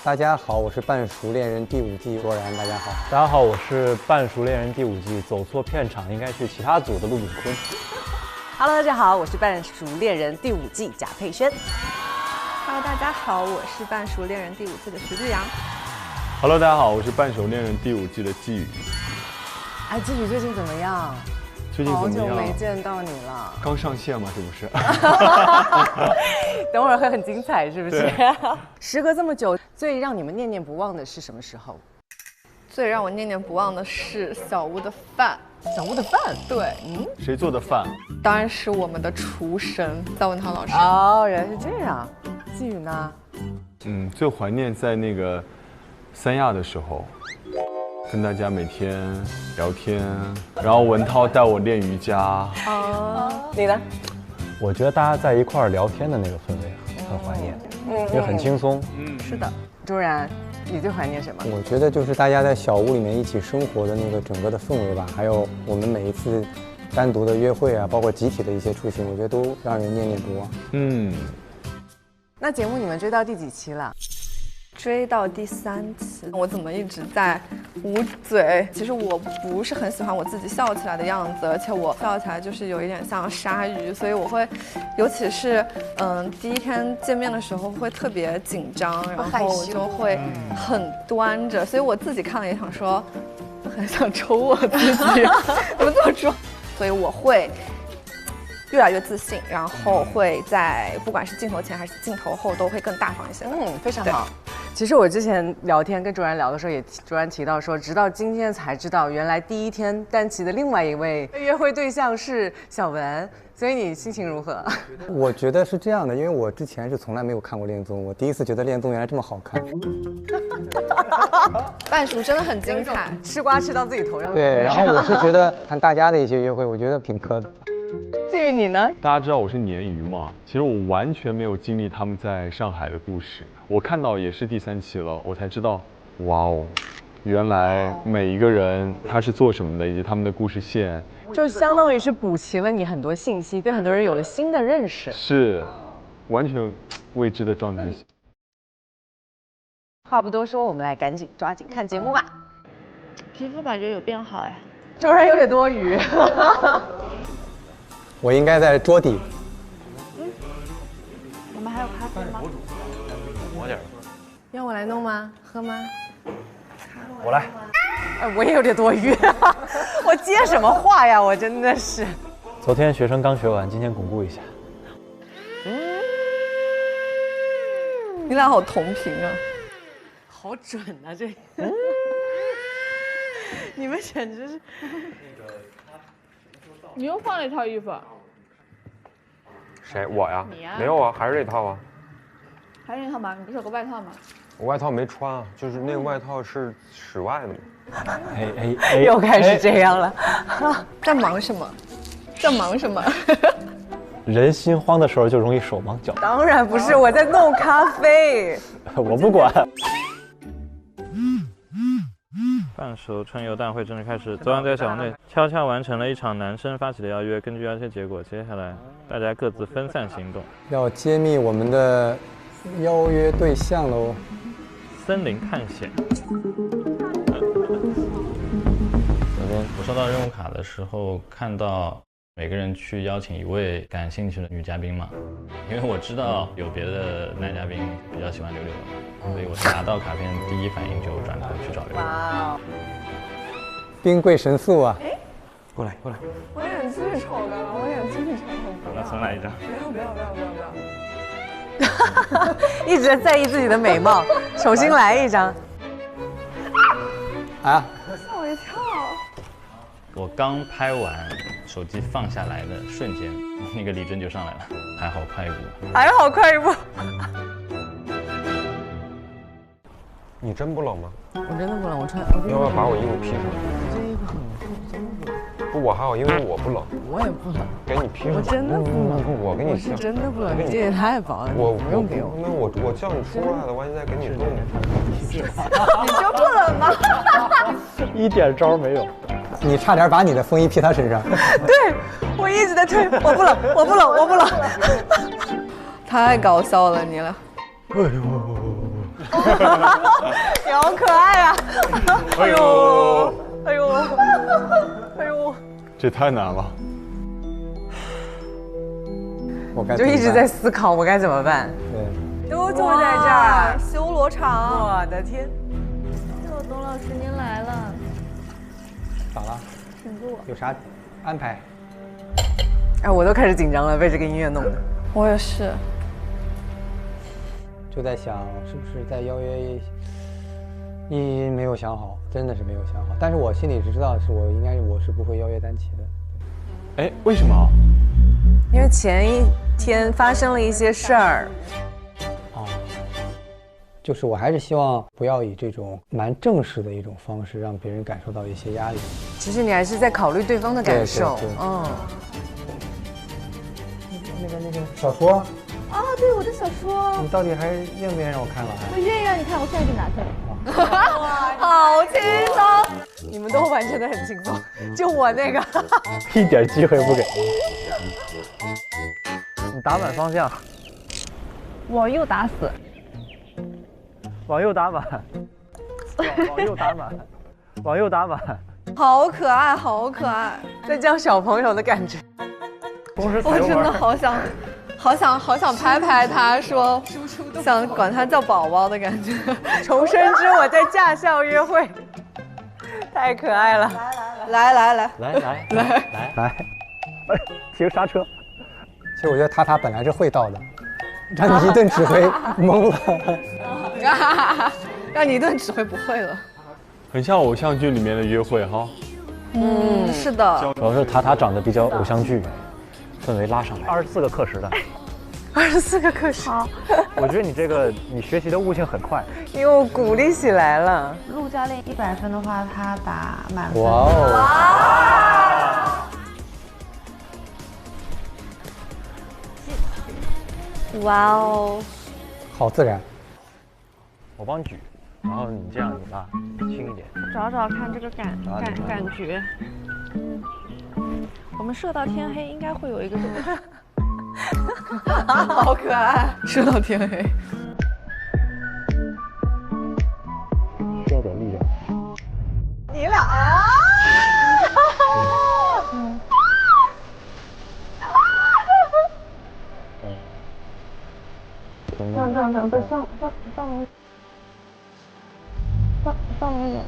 大家好，我是半熟恋人第5季卓然。大家好，大家好，我是半熟恋人第5季走错片场，应该是其他组的陆炳坤。Hello， 大家好，我是半熟恋人第5季贾佩轩。Hello， 大家好，我是半熟恋人第5季的徐志阳。Hello， 大家好，我是半熟恋人第5季的季宇。哎，季宇最近怎么样？最近怎么样？好久没见到你了。刚上线吗？是不是？等会儿会很精彩，是不是？时隔这么久，最让你们念念不忘的是什么时候？最让我念念不忘的是小屋的饭。小屋的饭？对，谁做的饭？当然是我们的厨神赵文涛老师。哦，原来是这样。季宇呢？最怀念在那个三亚的时候，跟大家每天聊天，然后文涛带我练瑜伽。你呢？我觉得大家在一块儿聊天的那个氛围很怀念，因为很轻松。是的。卓然，你最怀念什么？我觉得就是大家在小屋里面一起生活的那个整个的氛围吧，还有我们每一次单独的约会啊，包括集体的一些出行，我觉得都让人念念不忘。那节目你们追到第几期了？追到第3期，我怎么一直在捂嘴？其实我不是很喜欢我自己笑起来的样子，而且我笑起来就是有一点像鲨鱼，所以我会，尤其是第一天见面的时候会特别紧张，然后我就会很端着，所以我自己看了也想说，很想抽我自己，怎么这么装？所以我会越来越自信，然后会在不管是镜头前还是镜头后都会更大方一些。非常好。其实我之前聊天跟卓然聊的时候，也卓然提到说，直到今天才知道，原来第一天单骑的另外一位约会对象是小文，所以你心情如何？我觉得是这样的，因为我之前是从来没有看过恋综，我第一次觉得恋综原来这么好看。半熟真的很精彩，吃瓜吃到自己头上。对，然后我是觉得看大家的一些约会，我觉得挺磕的。至于你呢？大家知道我是鲶鱼嘛？其实我完全没有经历他们在上海的故事。我看到也是第3期了，我才知道，哇哦，原来每一个人他是做什么的，以及他们的故事线，就相当于是补齐了你很多信息，对很多人有了新的认识。是完全未知的状态。话不多说，我们来赶紧抓紧看节目吧。皮肤感觉有变好哎，卓然有点多余。我应该在桌底。我们还有咖啡吗？抹点。要我来弄吗？喝吗？我来。我也有点多余。我接什么话呀？我真的是。昨天学生刚学完，今天巩固一下。你俩好同频啊，好准啊这。你们简直是。你又换了一套衣服。谁？我呀？你呀？没有啊，还是这套啊。还是那套吗？你不是有个外套吗？我外套没穿啊，就是那个外套是室外的嘛。又开始这样了。在忙什么？在忙什么？人心慌的时候就容易手忙脚乱。当然不是，我在弄咖啡。我不管。半熟春游大会正式开始。昨晚在小内悄悄完成了一场男生发起的邀约，根据邀约结果，接下来大家各自分散行动，要揭秘我们的邀约对象喽。森林探险。我收到任务卡的时候，看到每个人去邀请一位感兴趣的女嘉宾嘛，因为我知道有别的男嘉宾比较喜欢柳柳的，所以我是拿到卡片第一反应就转头去找柳柳。哇哦，冰柜神速啊！过来过来。我脸巨丑的，我脸巨丑。那重来一张。不要。一直在意自己的美貌，重新来一张。啊！吓我一跳。我刚拍完，手机放下来的瞬间，那个李真就上来了，还好快一步。还好快一步。你真不冷吗？我真的不冷，我穿。要不要把我衣服披上？这衣服很不，我还好，因为我不冷。我也不冷。给你披上。我真的不冷。不，我给你披。我是真的不冷，这也太薄了。我不用给我。那我叫你出来了，万一再给你冻。你就不冷吗？一点招没有。你差点把你的风衣披他身上。对，我一直在推，我不冷，我不冷，我不冷。太搞笑了，你了。哎呦，你好可爱啊！哎呦，哎呦，哎呦，这太难了。我该就一直在思考我该怎么办。对，都坐在这儿，修罗场。我的天！董老师您来了，咋了？请坐。有啥安排？哎，我都开始紧张了，被这个音乐弄的。我也是。就在想是不是再邀约一，没有想好，真的是没有想好。但是我心里知道，我是不会邀约单骑的。哎，为什么？因为前一天发生了一些事儿。就是我还是希望不要以这种蛮正式的一种方式让别人感受到一些压力。其实你还是在考虑对方的感受。对嗯。那个小说啊，对，我的小说，你到底还愿不愿意让我看了？我愿意让你看，我现在就拿出来。好轻松！你们都完成的很轻松，就我那个一点机会不给。你打满方向，往右打死。往右打满，往右打满，往右打满。好可爱，好可爱，在教小朋友的感觉。同时我真的好想拍拍他，说想管他叫宝宝的感觉。重生之我在驾校约会，太可爱了。来，停刹车。其实我觉得他本来是会到的，让你一顿指挥懵了。让你一顿指挥不会了。很像偶像剧里面的约会哈。嗯，是的。主要是塔长得比较偶像剧，氛围拉上来。24个课时的，24个课时。好，我觉得你学习的悟性很快，因为我鼓励起来了。陆教练100分的话，他打满分。哇哦！哇哦！好自然。我帮你举，然后你这样子拉轻一点。找找看这个感觉。我们射到天黑应该会有一个这个。好可爱，射到天黑。需要点力量。你俩啊！上面有。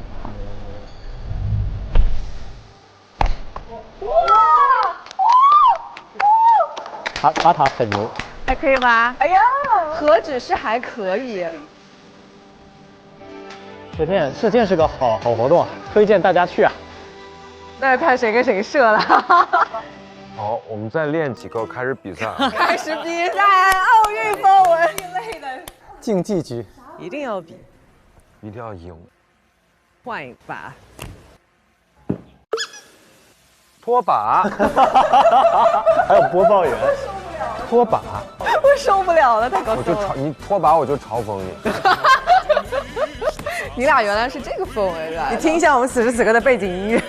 他很牛，还可以吧？哎呀，何止是还可以。射箭是个好活动，推荐大家去啊。那看谁跟谁射了。好，我们再练几个，开始比赛。开始比赛，奥运风文类的竞技局，一定要比，一定要赢。换一把。拖把，还有播报员，拖把，我受不了了，太搞笑了。你拖把我就嘲讽你。你俩原来是这个氛围的。你听一下我们此时此刻的背景音乐。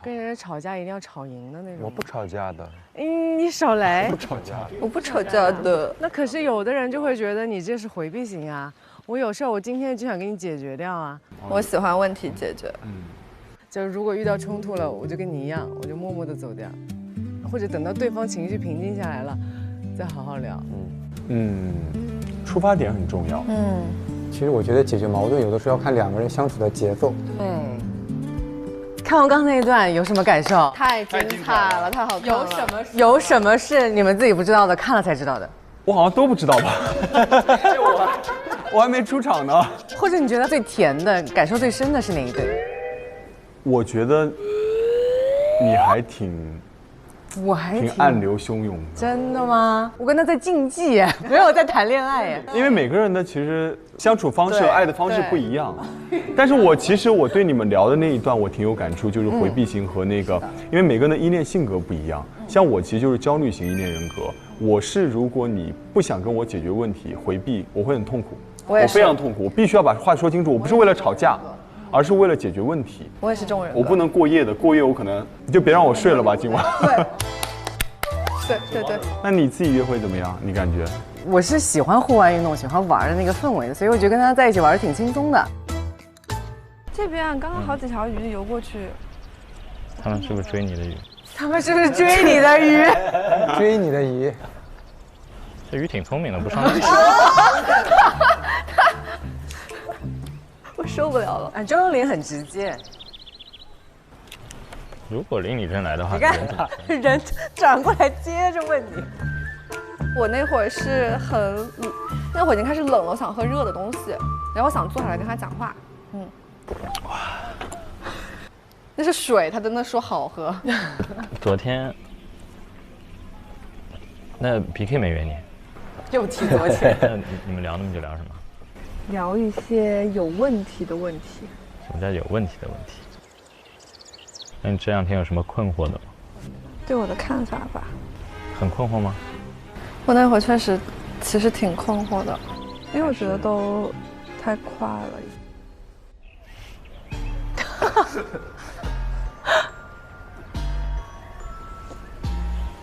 跟人吵架一定要吵赢的那种。我不吵架的。你少来。不吵架。我不吵架的。那可是有的人就会觉得你这是回避型啊。我有事儿，我今天就想给你解决掉啊。我喜欢问题解决。就如果遇到冲突了，我就跟你一样，我就默默地走掉，或者等到对方情绪平静下来了，再好好聊。出发点很重要。其实我觉得解决矛盾有的时候要看两个人相处的节奏。对。看完刚才那一段有什么感受？太精彩了，太好看了。有什么是你们自己不知道的，看了才知道的？我好像都不知道吧？我还没出场呢。或者你觉得最甜的、感受最深的是哪一对？我觉得你还挺暗流汹涌的。真的吗？我跟他在竞技耶，没有在谈恋爱耶。因为每个人的其实相处方式、爱的方式不一样。但是我对你们聊的那一段我挺有感触，就是回避型和那个，因为每个人的依恋性格不一样。像我其实就是焦虑型依恋人格。我是如果你不想跟我解决问题，回避，我会很痛苦。我非常痛苦，我必须要把话说清楚。我不是为了吵架，而是为了解决问题。我也是这种人。我不能过夜的，过夜我可能就别让我睡了吧，今晚。对。那你自己约会怎么样？你感觉？我是喜欢户外运动，喜欢玩的那个氛围的，所以我觉得跟他在一起玩挺轻松的。这边刚刚好几条鱼游过去，他们是不是追你的鱼？他们是不是追你的鱼？追你的鱼。这鱼挺聪明的，不上来。我受不了了。周幽灵很直接，如果林李真来的话，你看人转过来接着问你。我那会儿是那会儿已经开始冷了，我想喝热的东西，然后我想坐下来跟他讲话。哇，那是水，他真的说好喝。昨天，那 PK 没约你，又提昨天。你们聊那么久聊什么？聊一些有问题的问题。什么叫有问题的问题？那你这两天有什么困惑的吗？对我的看法吧。很困惑吗？我那会儿确实，其实挺困惑的，因为我觉得都太快了。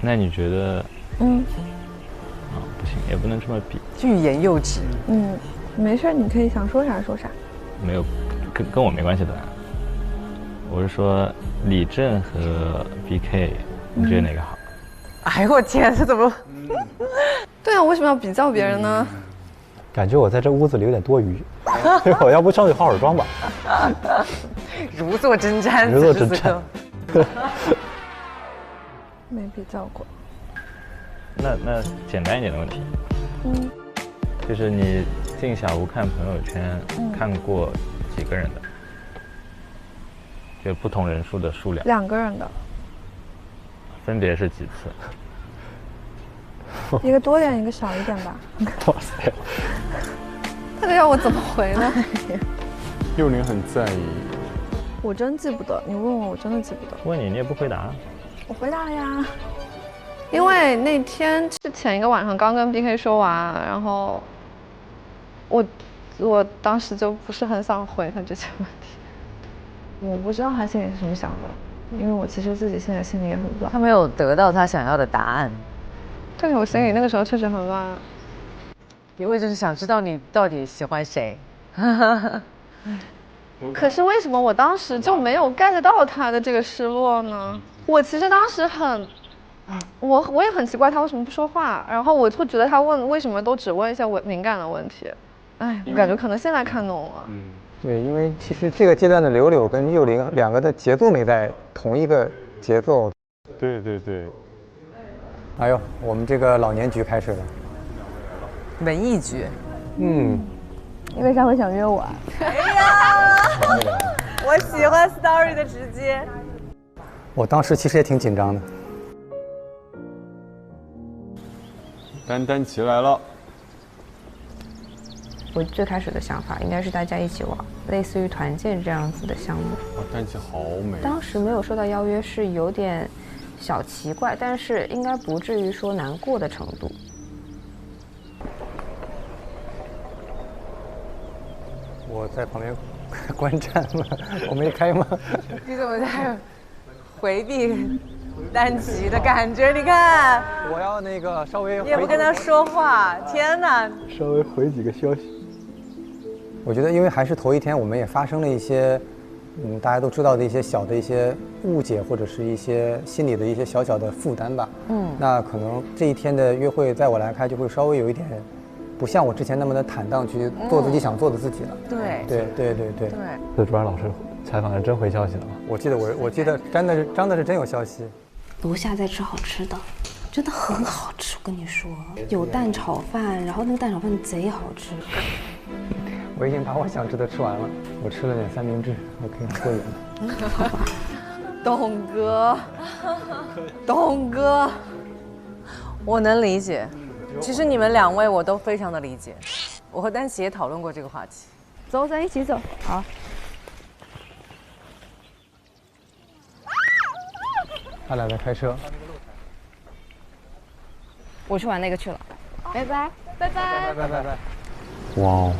那你觉得？不行，也不能这么比。欲言又止。没事，你可以想说啥说啥。没有，跟我没关系的。我是说李正和 BK，你觉得哪个好？哎呦我天，这怎么？对啊，为什么要比较别人呢？感觉我在这屋子里有点多余，我要不上去化会儿妆吧？如坐针毡，如坐针毡。没比较过。那简单一点的问题，就是你进小屋看朋友圈，看过几个人的？就不同人数的数量。2个人的。分别是几次？一个多点，一个少一点吧。哇塞！他这要我怎么回呢？幼玲很在意。我真记不得，你问我，我真的记不得。问你，你也不回答。我回答了呀。因为那天是前一个晚上刚跟 BK 说完，然后我当时就不是很想回他这些问题。我不知道他心里是什么想的，因为我其实自己现在心里也很乱。他没有得到他想要的答案。对，我心里那个时候确实很乱。因为就是想知道你到底喜欢谁。可是为什么我当时就没有 get 到他的这个失落呢？我其实当时我也很奇怪他为什么不说话，然后我会觉得他为什么都只问一些敏感的问题。哎，我感觉可能现在看懂了。对，因为其实这个阶段的柳柳跟幼玲两个的节奏没在同一个节奏。对对对。哎呦，我们这个老年局开始了。文艺局。你为啥会想约我？哎呀，我喜欢 story 的直接。我当时其实也挺紧张的。丹琪来了。我最开始的想法应该是大家一起玩，类似于团建这样子的项目。哇，丹琪好美。当时没有收到邀约是有点小奇怪，但是应该不至于说难过的程度。我在旁边观战了，我没开吗？你怎么在回避丹琪的感觉？你看，我要那个稍微，你也不跟他说话，天哪！稍微回几个消息。我觉得，因为还是头一天，我们也发生了一些，大家都知道的一些小的一些误解，或者是一些心理的一些小小的负担吧。那可能这一天的约会，在我来看就会稍微有一点，不像我之前那么的坦荡去做自己想做的自己了。对。这主任老师采访人真回消息了吗？我记得张的是真有消息。楼下在吃好吃的，真的很好吃。我跟你说，有蛋炒饭，然后那个蛋炒饭贼好吃。我已经把我想吃的吃完了，我吃了点三明治，我可以喝饮了。董哥，我能理解。其实你们2位我都非常的理解，我和丹琪也讨论过这个话题。走，咱一起走。好。他俩在开车。我去玩那个去了。拜拜。拜拜。哇哦！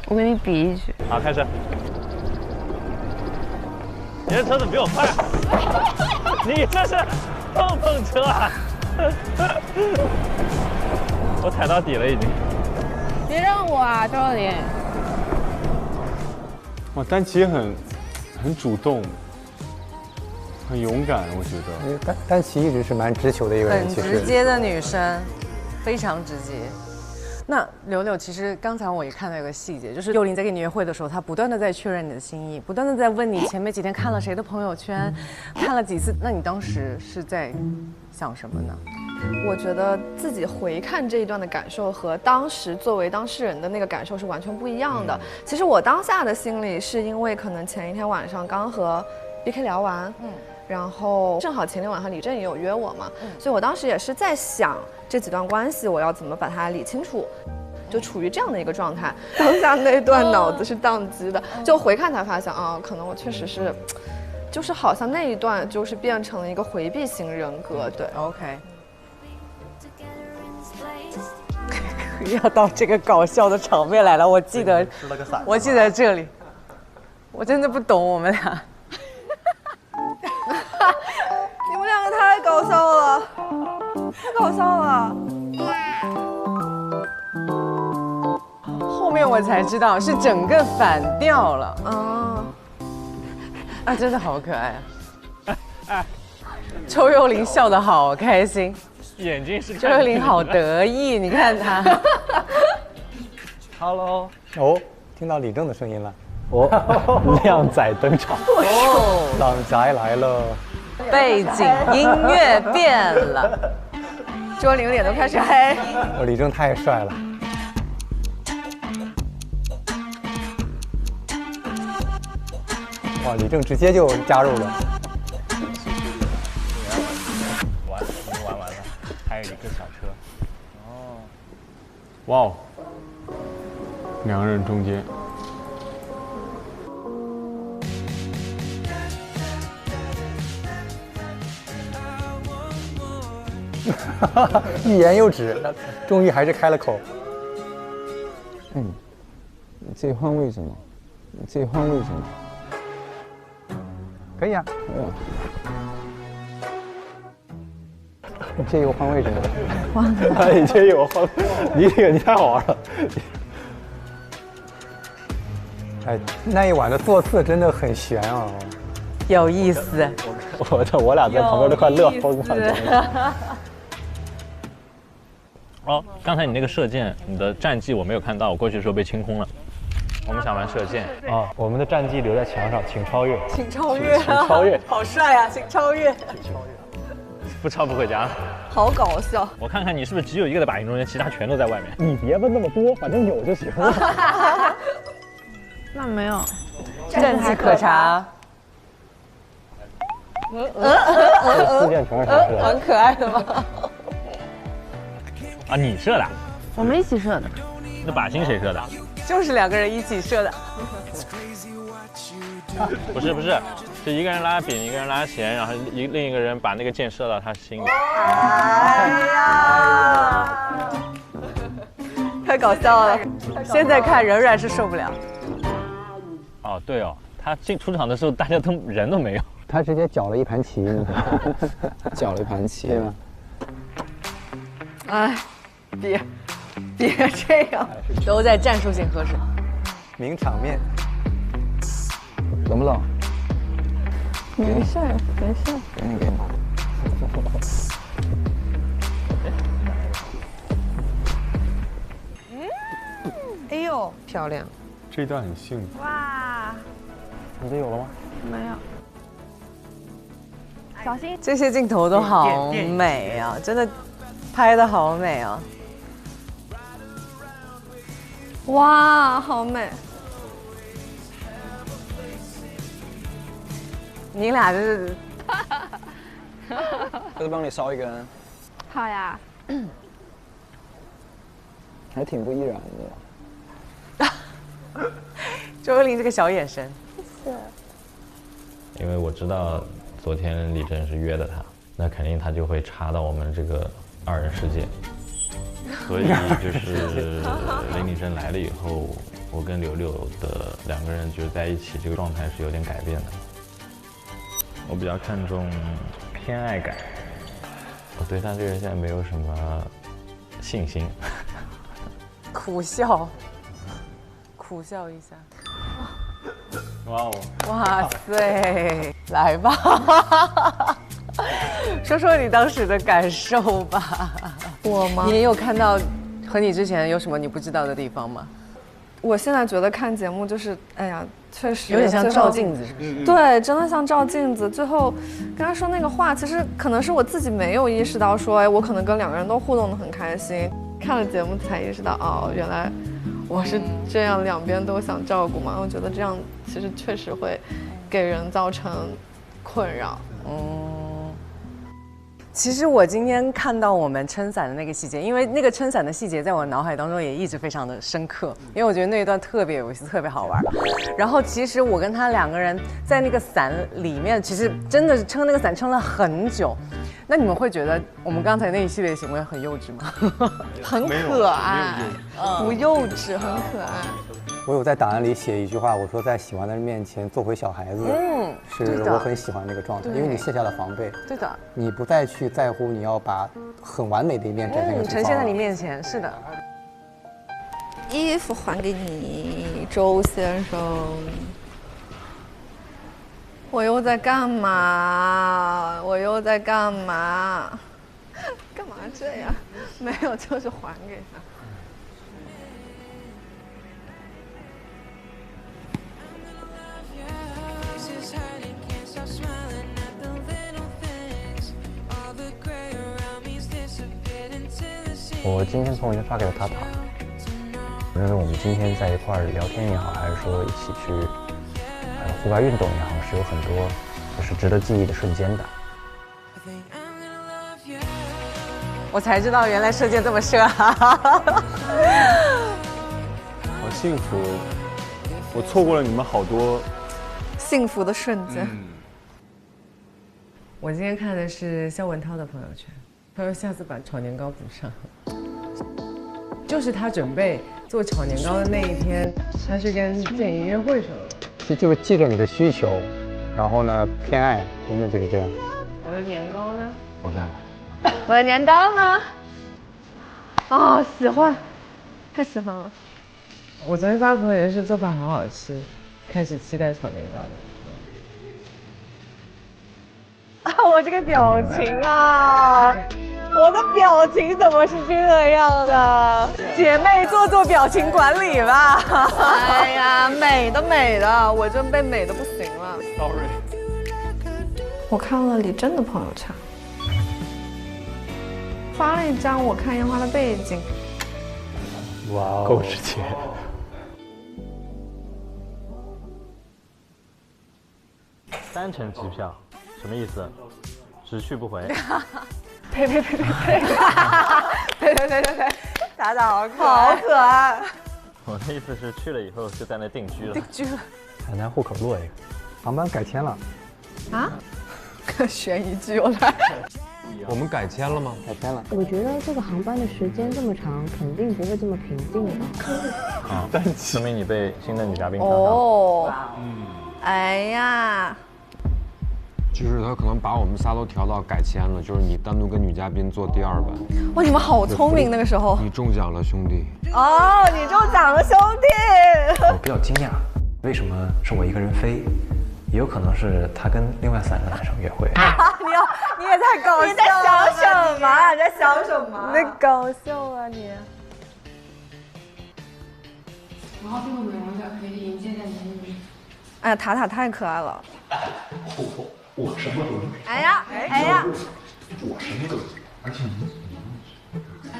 我跟你比一局。好，开始。你的车子比我快。你这是碰碰车啊！我踩到底了已经。别让我啊，周若琳。哇，丹琪很主动，很勇敢，我觉得。因为丹琪一直是蛮直球的一个人，很其实直接的女生，非常直接。那柳柳，其实刚才我也看到有个细节，就是幽灵在跟你约会的时候，她不断的在确认你的心意，不断的在问你前面几天看了谁的朋友圈，看了几次。那你当时是在想什么呢？我觉得自己回看这一段的感受和当时作为当事人的那个感受是完全不一样的。其实我当下的心里是因为可能前一天晚上刚和 BK 聊完，然后正好前天晚上李正也有约我嘛，所以我当时也是在想这几段关系我要怎么把它理清楚，就处于这样的一个状态。当下那段脑子是宕机的，就回看才发现啊，可能我确实是，就是好像那一段就是变成了一个回避型人格。对 ，OK。要到这个搞笑的场面来了，我记得，我记得这里，我真的不懂我们俩。你们两个太搞笑了，太搞笑了。后面我才知道是整个反调了。啊，真的好可爱啊！周幽灵笑得好开心。眼睛是周幽灵好得意，你看他。Hello， 哦，听到李正的声音了。哦，靓仔登场。哦，靓仔来了。背景音乐变了，周幽灵脸都开始黑。李正太帅了。哇，李正直接就加入了。玩完了，还有一个小车。哦，哇哦，两个人中间。欲言又止，终于还是开了口。你自己换位置吗？你自己换位置吗？可以啊。可以啊。你介意我换位置吗？你介意我换？你这个你太好玩了。哎，那一晚的座次真的很悬啊。有意思。我俩在旁边都快乐疯了。哦，刚才你那个射箭，你的战绩我没有看到，我过去的时候被清空了。我们想玩射箭啊，我们的战绩留在墙上，请超越，请超越，请超越，好帅啊，请超越，不超不回家。好搞笑！我看看你是不是只有一个在靶心中间，其他全都在外面。你别问那么多，反正有就行了。那没有，战绩可查。四箭全是他射的，很可爱的吗？啊，你射的？我们一起射的。那靶心谁射的？就是两个人一起射的。不是，是一个人拉柄，一个人拉弦，然后另一个人把那个箭射到他心里。哎呀，太搞笑了！现在看仍然是受不了。哦，对哦，他出场的时候大家都人都没有，他直接搅了一盘棋，你看，搅了一盘棋，对吗？哎，别这样，都在战术性喝水，名场面。怎么了？没事，没事。给你。哎呦，漂亮！这一段很幸福。哇，你这有了吗？没有。小心，这些镜头都好美啊，真的拍得好美啊！哇，好美！你俩就是这次帮你烧一根。好呀。还挺不依然的。周幽灵这个小眼神。是。因为我知道昨天李真是约的他，那肯定他就会插到我们这个二人世界。所以就是林李真来了以后，我跟柳柳的两个人就在一起，这个状态是有点改变的。我比较看重偏爱感，我对他这个人现在没有什么信心。苦笑，苦笑一下。哇哦！哇塞，来吧，说说你当时的感受吧。我吗？你也有看到和你之前有什么你不知道的地方吗？我现在觉得看节目就是，哎呀，确实有点像照镜子，是不是？对，真的像照镜子。最后跟他说那个话，其实可能是我自己没有意识到说，哎，我可能跟两个人都互动得很开心。看了节目才意识到，哦，原来我是这样，两边都想照顾嘛。我觉得这样其实确实会给人造成困扰。其实我今天看到我们撑伞的那个细节，因为那个撑伞的细节在我脑海当中也一直非常的深刻，因为我觉得那一段特别有意思，特别好玩。然后其实我跟他两个人在那个伞里面，其实真的是撑那个伞撑了很久。那你们会觉得我们刚才那一系列行为很幼稚吗？很可爱，不幼稚，很可爱。我有在档案里写一句话，我说在喜欢的人面前做回小孩子，是我很喜欢那个状态，因为你卸下了防备，对的，你不再去在乎你要把很完美的一面展现给呈现在你面前，是的。衣服还给你，周先生。我又在干嘛？我又在干嘛？干嘛这样？没有，就是还给他。我今天朋友圈发给了塔塔，我认为我们今天在一块儿聊天也好，还是说一起去户外运动也好，是有很多就是值得记忆的瞬间的。我才知道原来射箭这么射，好幸福，我错过了你们好多幸福的瞬间。我今天看的是肖文涛的朋友圈，他说下次把炒年糕补上。就是他准备做炒年糕的那一天，他是跟电影约会去了。就是记着你的需求，然后呢偏爱，真的就是这样。我的年糕呢？我看。我的年糕呢？啊，喜欢，太喜欢了。我昨天发朋友圈是做饭好好吃，开始期待炒年糕了。啊，我这个表情啊！我的表情怎么是这样的？姐妹做表情管理吧。哎呀，美的美的，我真被美的不行了。Sorry。我看了李真的朋友圈，发了一张我看烟花的背景。哇哦，够直接。3成机票，什么意思？只去不回。呸！打打好可爱。我的意思是去了以后就在那定居了。定居了。海南户口落一个，航班改签了。啊？悬疑剧又来。我们改签了吗？改签了。我觉得这个航班的时间这么长，肯定不会这么平静的。啊，说明你被新的女嘉宾看到了。哦。哎呀。就是他可能把我们仨都调到改签了，就是你单独跟女嘉宾坐第2班。哇，你们好聪明，那个时候。你中奖了，兄弟。哦，你中奖了，兄弟。我比较惊讶，为什么是我一个人飞？也有可能是他跟另外3个男生约会。你也太搞笑了！你在想什么？你在想什么？你搞笑啊你！然后这么美容的可以迎接在你面前。哎呀，塔塔太可爱了。我什么都有。哎呀，我什么都有，而且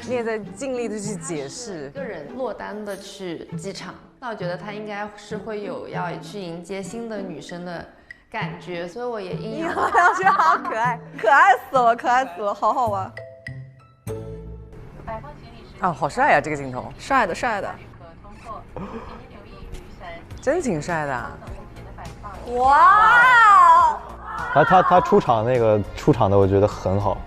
你也在尽力的去解释。个人落单的去机场，那我觉得他应该是会有要去迎接新的女生的感觉，所以我也硬要。我觉得好可爱，可爱死了，可爱死了，好好玩。哦，好帅呀、这个镜头，帅的帅的，真挺帅的。哇！他出场的，我觉得很好，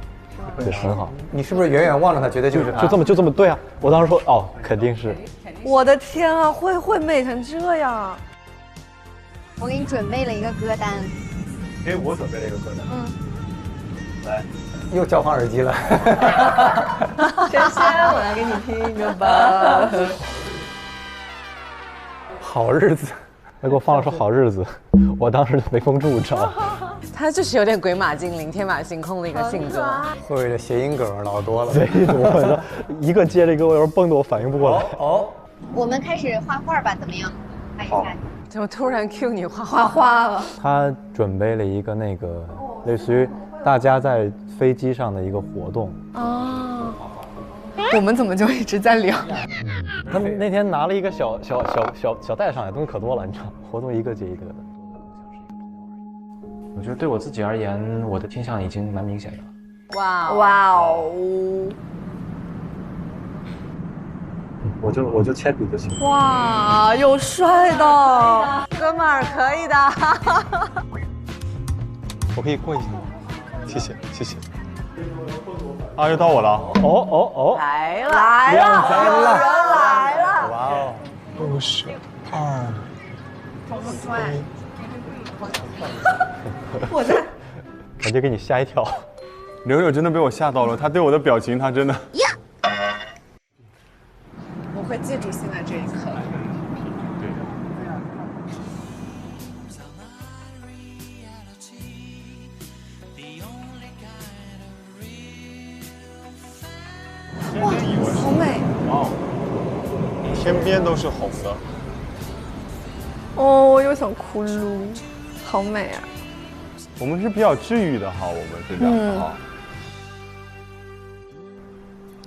对，很好。你是不是远远望着他，觉得就是他？就这么对啊！我当时说哦，肯定是。我的天啊，会美成这样！我给你准备了一个歌单，给我准备了一个歌单。来，又交换耳机了。轩轩，我来给你听一个吧。好日子，他给我放了首好日子，我当时没封住，知道吗？他就是有点鬼马精灵、天马行空的一个性格。慧慧的谐音梗老多了，贼多，一个接着一个，我有时候蹦得我反应不过来。哦，我们开始画画吧，怎么样？看一下。怎么突然 cue 你画画了？他准备了一个那个类似于大家在飞机上的一个活动。哦，我们怎么就一直在聊？他们那天拿了一个小袋上来，东西可多了，你知道，活动一个接一个的。我觉得对我自己而言，我的倾向已经蛮明显的。哇哇哦！我就铅笔就行。哇，有帅的，哥们儿可以的。我可以过一下吗？谢谢谢谢。啊，又到我了。哦，来了，有人来了。哇哦，62。我在，感觉给你吓一跳。柳柳真的被我吓到了，他对我的表情，他真的。我会记住现在这一刻。哇，好美！哇，天边都是红的。哦，我又想哭噜，好美啊！我们是比较治愈的哈，我们是这样哈。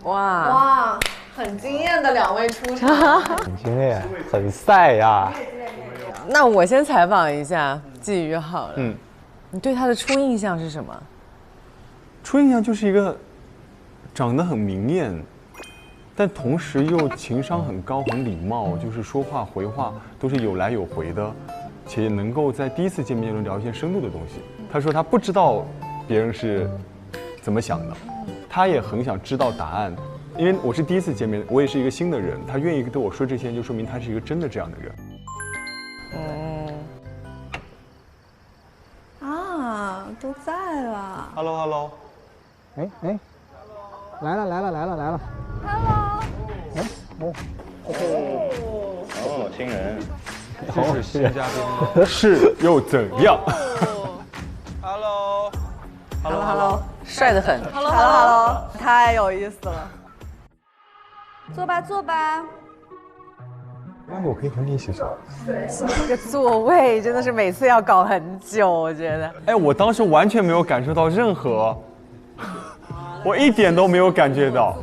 哇，很惊艳的两位出场，很惊艳，很晒呀。那我先采访一下季宇好了。你对他的初印象是什么？初印象就是一个长得很明艳，但同时又情商很高、很礼貌，就是说话回话都是有来有回的，且能够在第一次见面就能聊一些深度的东西。他说他不知道别人是怎么想的，他也很想知道答案，因为我是第一次见面，我也是一个新的人，他愿意对我说这些，就说明他是一个真的这样的人。啊，都在了。Hello， 哎，来了。Hello。哎，哦，新人。这是新嘉宾，是又怎样？Hello， 帅得很。Hello， 太有意思了。坐吧。那我可以和你一起坐。这个座位真的是每次要搞很久，我觉得。哎，我当时完全没有感受到任何，我一点都没有感觉到。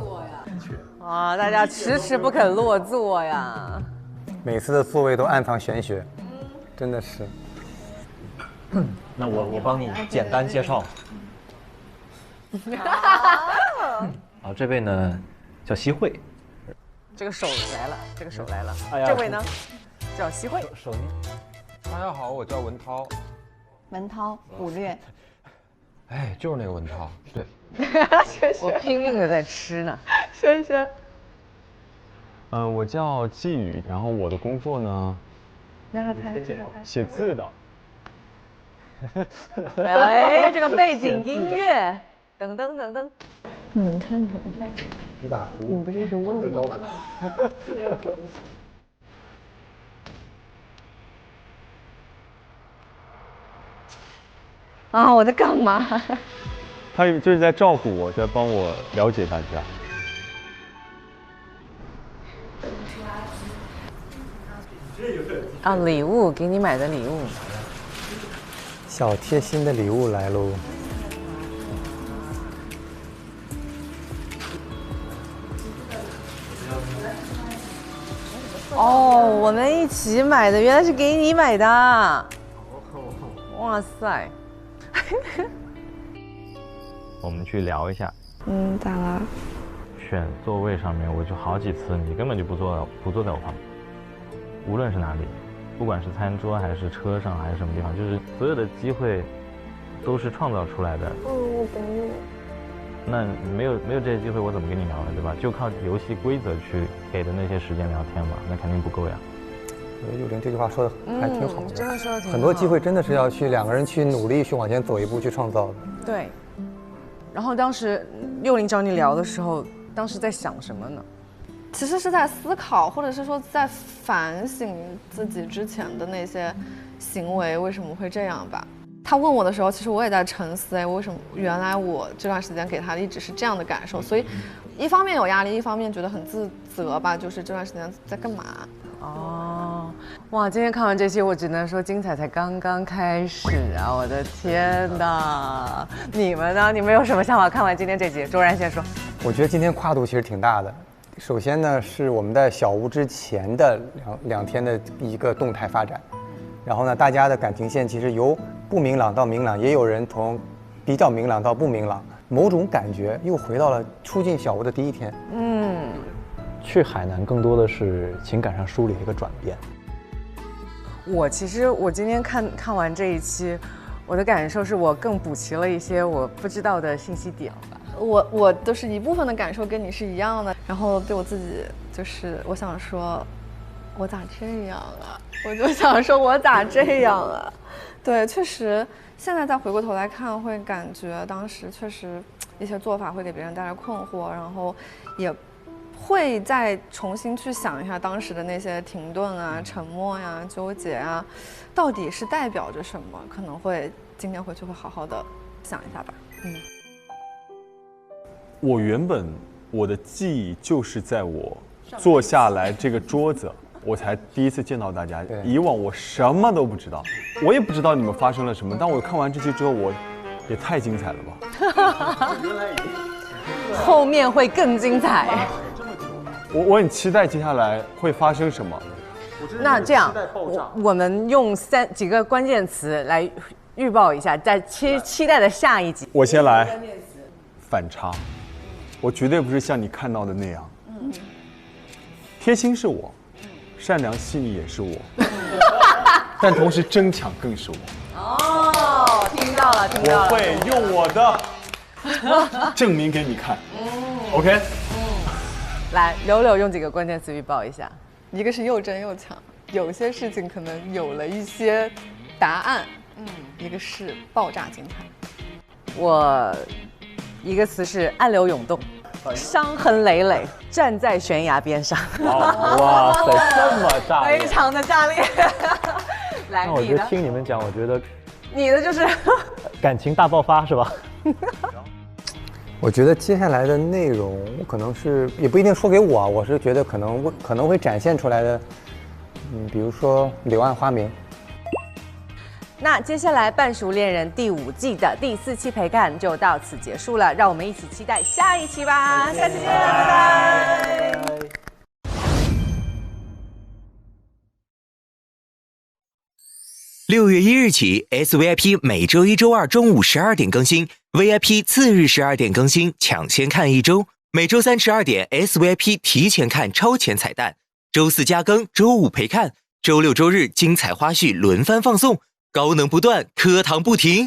啊，大家迟迟不肯落座呀。每次的座位都暗藏玄学，真的是。那我帮你简单介绍。好，这位呢叫西慧。这个手来了，哎呀，这位呢叫西慧。手捏。大家好，我叫文涛。文涛，5略。哎，就是那个文涛，对。我拼命的在吃呢。轩轩。我叫季宇，然后我的工作呢，写字的。哎，这个背景音乐，噔。你看你不是一直问我吗？啊，我在干嘛？他就是在照顾我，在帮我了解大家。啊，礼物，给你买的礼物。小贴心的礼物来喽。哦，我们一起买的，原来是给你买的。哇塞！我们去聊一下。咋了？选座位上面，我就好几次，你根本就不坐在我旁边，无论是哪里，不管是餐桌还是车上还是什么地方，就是所有的机会都是创造出来的。我懂你。那没有这些机会，我怎么跟你聊呢？对吧？就靠游戏规则去给的那些时间聊天嘛，那肯定不够呀。我觉得幼玲这句话说的还挺好的，真的说的挺好。很多机会真的是要去两个人去努力去往前走一步去创造的。对。然后当时幼玲找你聊的时候，当时在想什么呢？其实是在思考，或者是说在反省自己之前的那些行为为什么会这样吧。他问我的时候，其实我也在沉思，为什么原来我这段时间给他的一直是这样的感受，所以一方面有压力，一方面觉得很自责吧，就是这段时间在干嘛。哦，哇！今天看完这期，我只能说精彩才刚刚开始啊！我的天哪，你们呢？你们有什么想法？看完今天这集，卓然先说。我觉得今天跨度其实挺大的。首先呢，是我们在小屋之前的两天的一个动态发展，然后呢，大家的感情线其实由不明朗到明朗，也有人从比较明朗到不明朗，某种感觉又回到了出进小屋的第一天。去海南更多的是情感上梳理一个转变。其实我今天看完这一期，我的感受是我更补齐了一些我不知道的信息点吧。我都是一部分的感受跟你是一样的，然后对我自己就是我想说，我咋这样啊？我就想说我咋这样啊？对，确实现在再回过头来看，会感觉当时确实一些做法会给别人带来困惑，然后也会再重新去想一下当时的那些停顿啊、沉默呀、纠结啊，到底是代表着什么？可能会今天回去会好好的想一下吧。我原本我的记忆就是在我坐下来这个桌子，我才第一次见到大家。以往我什么都不知道，我也不知道你们发生了什么。但我看完这期之后，我也太精彩了吧！后面会更精彩。我很期待接下来会发生什么。那这样，我们用几个关键词来预报一下，在期待的下一集。我先来，反差。我绝对不是像你看到的那样。贴心是我，善良细腻也是我，但同时争抢更是我。哦，听到了，听到了。我会用我的证明给你看。OK。来，柳柳用几个关键词预报一下。一个是又真又强，有些事情可能有了一些答案。一个是爆炸精彩。我一个词是暗流涌动，伤痕累累，站在悬崖边上。哇塞，这么炸裂，非常的炸裂。来，那我觉得听你们讲，我觉得你的就是感情大爆发是吧？我觉得接下来的内容可能是也不一定说给我，我是觉得可能会展现出来的，比如说柳暗花明。那接下来《半熟恋人》第5季的第4期陪看就到此结束了，让我们一起期待下一期吧！下期见，拜拜。6月1日起 ，SVIP 每周1、周2中午12点更新 ，VIP 次日12点更新，抢先看1周。每周3、12点 ，SVIP 提前看超前彩蛋。周4加更，周5陪看，周6、周日精彩花絮轮番放送，高能不断，课堂不停。